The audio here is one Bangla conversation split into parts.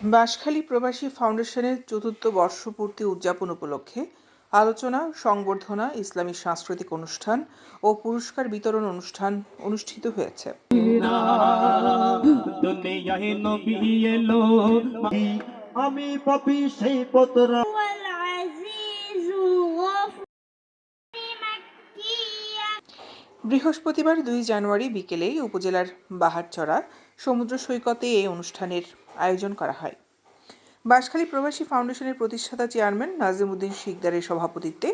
বাঁশখালী প্রবাসী ফাউন্ডেশনের চতুর্থ বর্ষপূর্তি উদযাপন উপলক্ষে আলোচনা, সংবর্ধনা, ইসলামী সাংস্কৃতিক অনুষ্ঠান ও পুরস্কার বিতরণ অনুষ্ঠান অনুষ্ঠিত হয়েছে। আমি পাপি সেই পতরা বৃহস্পতিবার ২ জানুয়ারি বিকেলে উপজেলার বাহারচড়া সমুদ্র সৈকতে এই অনুষ্ঠানের আয়োজন করা হয়। বাঁশখালী প্রবাসী ফাউন্ডেশনের প্রতিষ্ঠাতা চেয়ারম্যান নাজিম উদ্দিন শিকদারের সভাপতিত্বে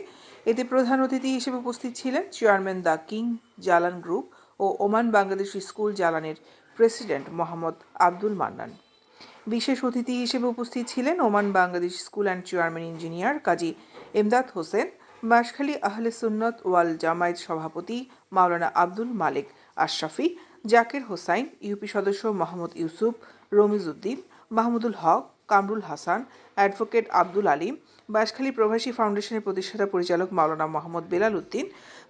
এতে প্রধান অতিথি হিসেবে উপস্থিত ছিলেন chairman the king Jalan group ও ওমান বাংলাদেশ স্কুল জালানের প্রেসিডেন্ট মোহাম্মদ আব্দুল মান্নান। বিশেষ অতিথি হিসেবে উপস্থিত ছিলেন Oman Bangladesh school and chairman engineer Kazi Emdad Hossain, Banshkhali Ahle Sunnat Wal Jamaat সভাপতি মাওলানা আব্দুল মালেক আশরাফি, জাকির হোসাইন, ইউপি সদস্য মোহাম্মদ ইউসুফ, রমিজ উদ্দিন, মাহমুদুল হক, কামরুল হাসান, অ্যাডভোকেট আব্দুল আলিম, বাঁশখালী প্রবাসী ফাউন্ডেশনের প্রতিষ্ঠাতা পরিচালক মাওলানা মোহাম্মদ বেলাল উদ্দিন,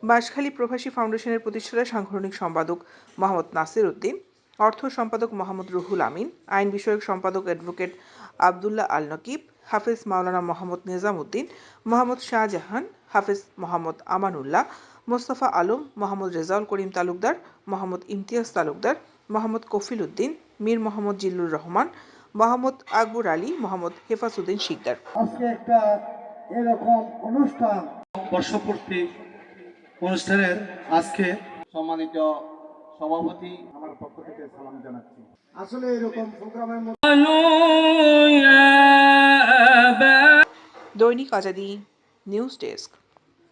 বাঁশখালী প্রবাসী ফাউন্ডেশনের প্রতিষ্ঠাতা সাংগঠনিক সম্পাদক মোহাম্মদ নাসির উদ্দিন, অর্থ সম্পাদক মোহাম্মদ রুহুল আমিন, আইন বিষয়ক সম্পাদক অ্যাডভোকেট আবদুল্লাহ আল নকিব, হাফেজ মাওলানা মোহাম্মদ নিজাম উদ্দিন, মোহাম্মদ শাহজাহান, হাফেজ মোহাম্মদ আমানুল্লাহ, মোস্তফা আলম, মোহাম্মদ রেজাউল করিম তালুকদার, মোহাম্মদ ইমতিয়াজ তালুকদার, মোহাম্মদ কফিল উদ্দিন, মীর মোহাম্মদ জিল্লুর রহমান, মোহাম্মদ আকবর আলী, মোহাম্মদ হেফাজউদ্দিন শিকদার। আজকে একটা এরকম অনুষ্ঠান বর্ষপূর্তি অনুষ্ঠানের আজকে সম্মানিত সভাপতি আমার পক্ষ থেকে সালাম জানাচ্ছি। আসলে এরকম প্রোগ্রামের দৈনিক আজাদী নিউজ ডেস্ক।